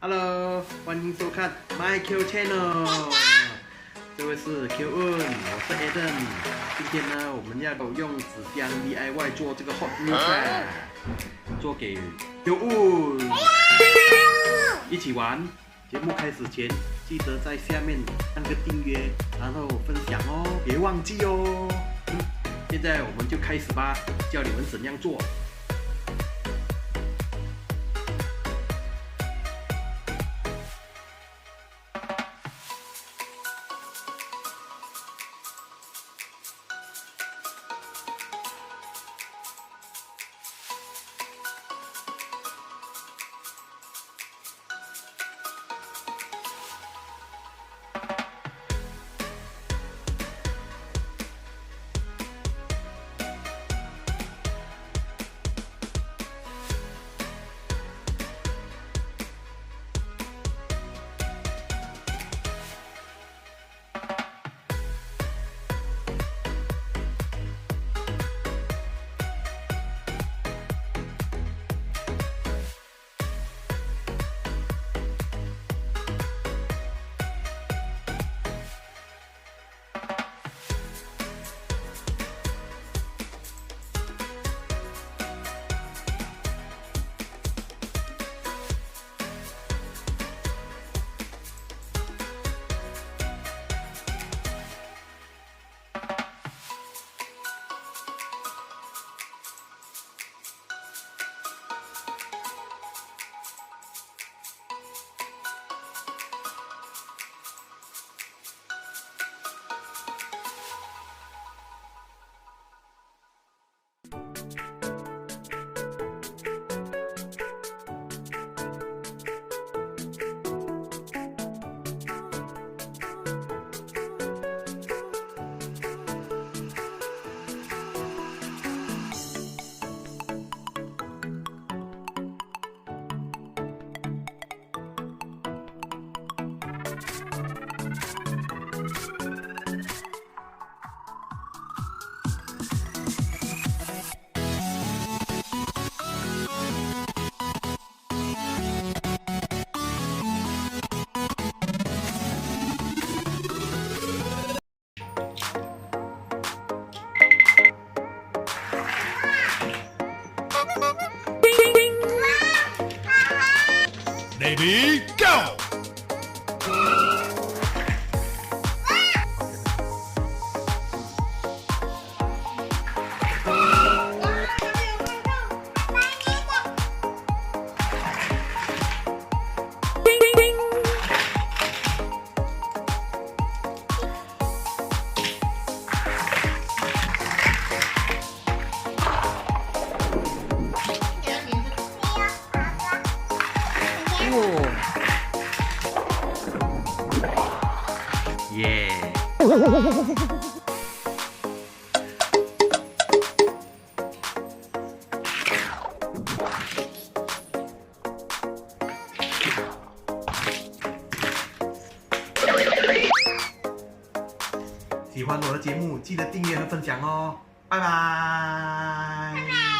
Hello， 欢迎收看 My Q Channel。这位是 Q 问，我是 Adam。今天呢，我们要用纸箱 DIY 做这个 hot tomica， 做给 Q 问一起玩。节目开始前，记得在下面按个订阅，然后分享哦，别忘记哦。现在我们就开始吧，教你们怎样做。Ready, go! 耶！喜欢我的节目，记得订阅和分享哦，拜拜。